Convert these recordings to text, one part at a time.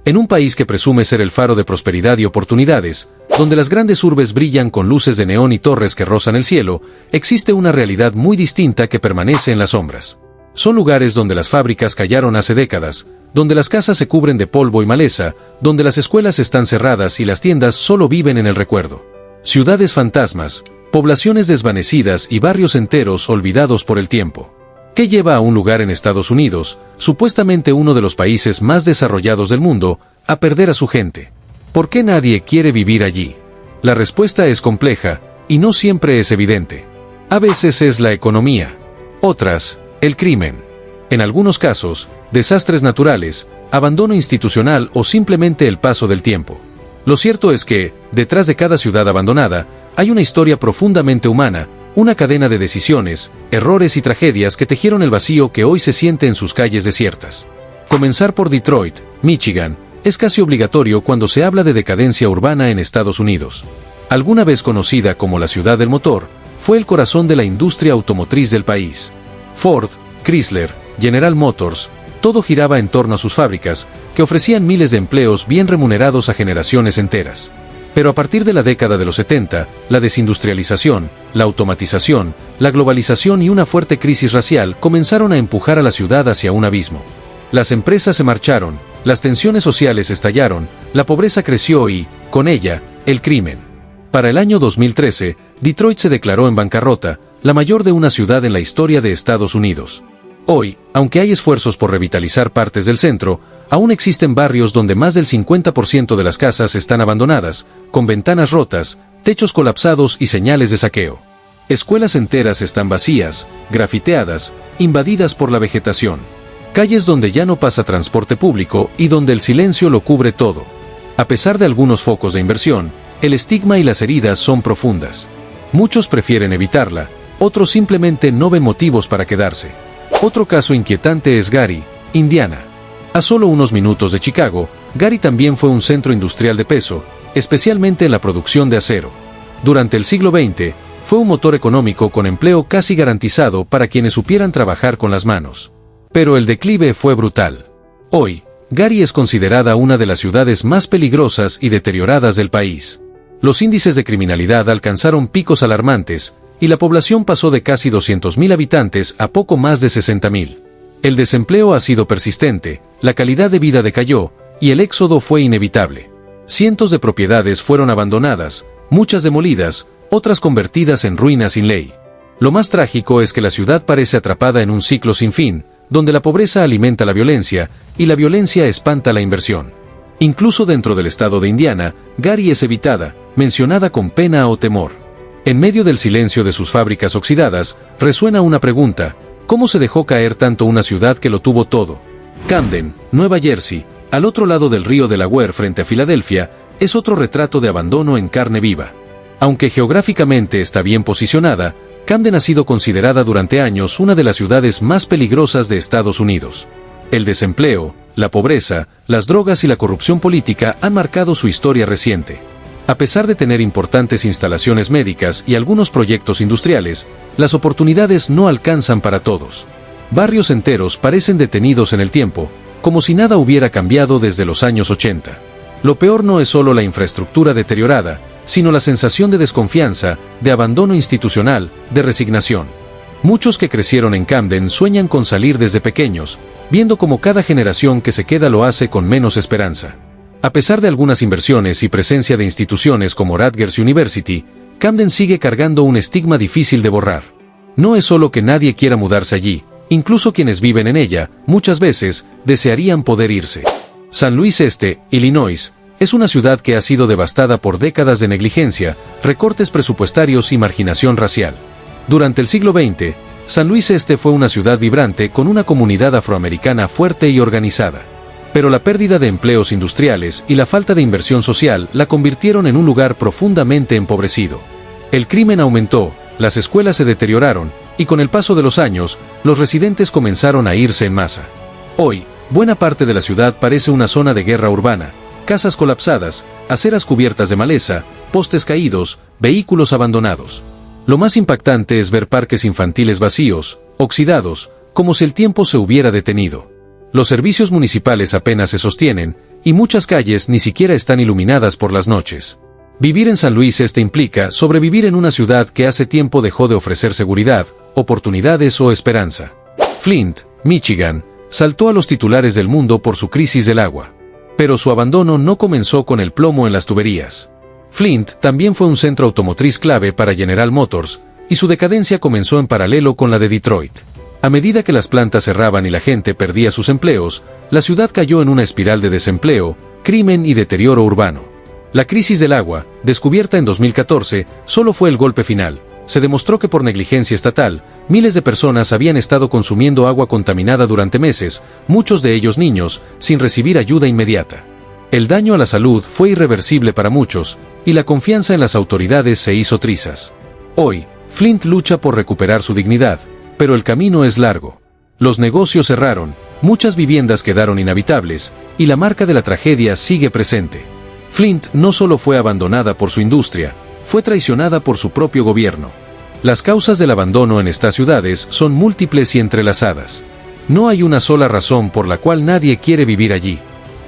En un país que presume ser el faro de prosperidad y oportunidades, donde las grandes urbes brillan con luces de neón y torres que rozan el cielo, existe una realidad muy distinta que permanece en las sombras. Son lugares donde las fábricas callaron hace décadas, donde las casas se cubren de polvo y maleza, donde las escuelas están cerradas y las tiendas solo viven en el recuerdo. Ciudades fantasmas, poblaciones desvanecidas y barrios enteros olvidados por el tiempo. ¿Qué lleva a un lugar en Estados Unidos, supuestamente uno de los países más desarrollados del mundo, a perder a su gente? ¿Por qué nadie quiere vivir allí? La respuesta es compleja, y no siempre es evidente. A veces es la economía. Otras, el crimen. En algunos casos, desastres naturales, abandono institucional o simplemente el paso del tiempo. Lo cierto es que, detrás de cada ciudad abandonada, hay una historia profundamente humana, una cadena de decisiones, errores y tragedias que tejieron el vacío que hoy se siente en sus calles desiertas. Comenzar por Detroit, Michigan, es casi obligatorio cuando se habla de decadencia urbana en Estados Unidos. Alguna vez conocida como la ciudad del motor, fue el corazón de la industria automotriz del país. Ford, Chrysler, General Motors, todo giraba en torno a sus fábricas, que ofrecían miles de empleos bien remunerados a generaciones enteras. Pero a partir de la década de los 70, la desindustrialización, la automatización, la globalización y una fuerte crisis racial comenzaron a empujar a la ciudad hacia un abismo. Las empresas se marcharon, las tensiones sociales estallaron, la pobreza creció y, con ella, el crimen. Para el año 2013, Detroit se declaró en bancarrota, la mayor de una ciudad en la historia de Estados Unidos. Hoy, aunque hay esfuerzos por revitalizar partes del centro, aún existen barrios donde más del 50% de las casas están abandonadas, con ventanas rotas, techos colapsados y señales de saqueo. Escuelas enteras están vacías, grafiteadas, invadidas por la vegetación. Calles donde ya no pasa transporte público y donde el silencio lo cubre todo. A pesar de algunos focos de inversión, el estigma y las heridas son profundas. Muchos prefieren evitarla, otros simplemente no ven motivos para quedarse. Otro caso inquietante es Gary, Indiana. A solo unos minutos de Chicago, Gary también fue un centro industrial de peso, especialmente en la producción de acero. Durante el siglo XX, fue un motor económico con empleo casi garantizado para quienes supieran trabajar con las manos. Pero el declive fue brutal. Hoy, Gary es considerada una de las ciudades más peligrosas y deterioradas del país. Los índices de criminalidad alcanzaron picos alarmantes, y la población pasó de casi 200.000 habitantes a poco más de 60.000. El desempleo ha sido persistente, la calidad de vida decayó, y el éxodo fue inevitable. Cientos de propiedades fueron abandonadas, muchas demolidas, otras convertidas en ruinas sin ley. Lo más trágico es que la ciudad parece atrapada en un ciclo sin fin, donde la pobreza alimenta la violencia, y la violencia espanta la inversión. Incluso dentro del estado de Indiana, Gary es evitada, mencionada con pena o temor. En medio del silencio de sus fábricas oxidadas, resuena una pregunta: ¿cómo se dejó caer tanto una ciudad que lo tuvo todo? Camden, Nueva Jersey, al otro lado del río Delaware frente a Filadelfia, es otro retrato de abandono en carne viva. Aunque geográficamente está bien posicionada, Camden ha sido considerada durante años una de las ciudades más peligrosas de Estados Unidos. El desempleo, la pobreza, las drogas y la corrupción política han marcado su historia reciente. A pesar de tener importantes instalaciones médicas y algunos proyectos industriales, las oportunidades no alcanzan para todos. Barrios enteros parecen detenidos en el tiempo, como si nada hubiera cambiado desde los años 80. Lo peor no es solo la infraestructura deteriorada, sino la sensación de desconfianza, de abandono institucional, de resignación. Muchos que crecieron en Camden sueñan con salir desde pequeños, viendo cómo cada generación que se queda lo hace con menos esperanza. A pesar de algunas inversiones y presencia de instituciones como Rutgers University, Camden sigue cargando un estigma difícil de borrar. No es solo que nadie quiera mudarse allí, incluso quienes viven en ella, muchas veces, desearían poder irse. San Luis Este, Illinois, es una ciudad que ha sido devastada por décadas de negligencia, recortes presupuestarios y marginación racial. Durante el siglo XX, San Luis Este fue una ciudad vibrante con una comunidad afroamericana fuerte y organizada. Pero la pérdida de empleos industriales y la falta de inversión social la convirtieron en un lugar profundamente empobrecido. El crimen aumentó, las escuelas se deterioraron, y con el paso de los años, los residentes comenzaron a irse en masa. Hoy, buena parte de la ciudad parece una zona de guerra urbana: casas colapsadas, aceras cubiertas de maleza, postes caídos, vehículos abandonados. Lo más impactante es ver parques infantiles vacíos, oxidados, como si el tiempo se hubiera detenido. Los servicios municipales apenas se sostienen, y muchas calles ni siquiera están iluminadas por las noches. Vivir en San Luis Este implica sobrevivir en una ciudad que hace tiempo dejó de ofrecer seguridad, oportunidades o esperanza. Flint, Michigan, saltó a los titulares del mundo por su crisis del agua. Pero su abandono no comenzó con el plomo en las tuberías. Flint también fue un centro automotriz clave para General Motors, y su decadencia comenzó en paralelo con la de Detroit. A medida que las plantas cerraban y la gente perdía sus empleos, la ciudad cayó en una espiral de desempleo, crimen y deterioro urbano. La crisis del agua, descubierta en 2014, solo fue el golpe final. Se demostró que por negligencia estatal, miles de personas habían estado consumiendo agua contaminada durante meses, muchos de ellos niños, sin recibir ayuda inmediata. El daño a la salud fue irreversible para muchos, y la confianza en las autoridades se hizo trizas. Hoy, Flint lucha por recuperar su dignidad, pero el camino es largo. Los negocios cerraron, muchas viviendas quedaron inhabitables, y la marca de la tragedia sigue presente. Flint no solo fue abandonada por su industria, fue traicionada por su propio gobierno. Las causas del abandono en estas ciudades son múltiples y entrelazadas. No hay una sola razón por la cual nadie quiere vivir allí.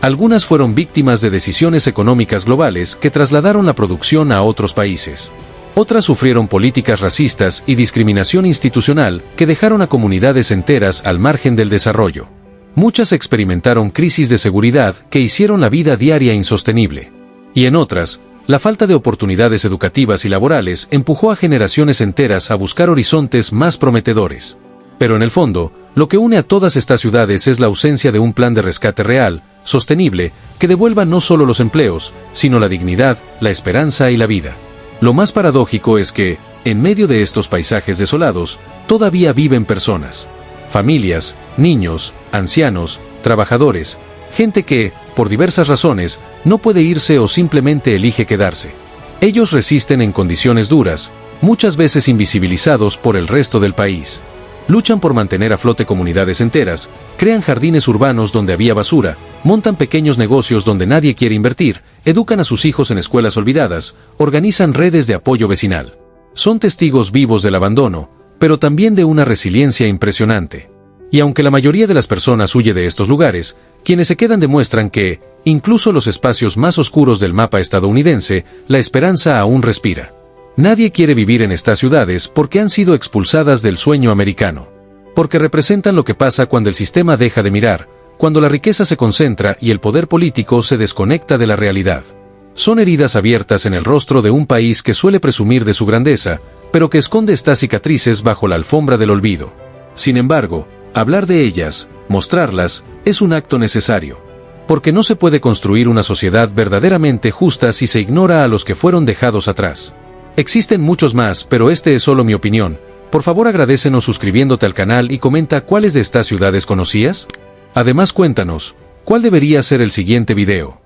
Algunas fueron víctimas de decisiones económicas globales que trasladaron la producción a otros países. Otras sufrieron políticas racistas y discriminación institucional que dejaron a comunidades enteras al margen del desarrollo. Muchas experimentaron crisis de seguridad que hicieron la vida diaria insostenible. Y en otras, la falta de oportunidades educativas y laborales empujó a generaciones enteras a buscar horizontes más prometedores. Pero en el fondo, lo que une a todas estas ciudades es la ausencia de un plan de rescate real, sostenible, que devuelva no solo los empleos, sino la dignidad, la esperanza y la vida. Lo más paradójico es que, en medio de estos paisajes desolados, todavía viven personas. Familias, niños, ancianos, trabajadores, gente que, por diversas razones, no puede irse o simplemente elige quedarse. Ellos resisten en condiciones duras, muchas veces invisibilizados por el resto del país. Luchan por mantener a flote comunidades enteras, crean jardines urbanos donde había basura, montan pequeños negocios donde nadie quiere invertir, educan a sus hijos en escuelas olvidadas, organizan redes de apoyo vecinal. Son testigos vivos del abandono, pero también de una resiliencia impresionante. Y aunque la mayoría de las personas huye de estos lugares, quienes se quedan demuestran que, incluso los espacios más oscuros del mapa estadounidense, la esperanza aún respira. Nadie quiere vivir en estas ciudades porque han sido expulsadas del sueño americano. Porque representan lo que pasa cuando el sistema deja de mirar, cuando la riqueza se concentra y el poder político se desconecta de la realidad. Son heridas abiertas en el rostro de un país que suele presumir de su grandeza, pero que esconde estas cicatrices bajo la alfombra del olvido. Sin embargo, hablar de ellas, mostrarlas, es un acto necesario. Porque no se puede construir una sociedad verdaderamente justa si se ignora a los que fueron dejados atrás. Existen muchos más, pero este es solo mi opinión. Por favor agradécenos suscribiéndote al canal y comenta cuáles de estas ciudades conocías. Además cuéntanos, ¿cuál debería ser el siguiente video?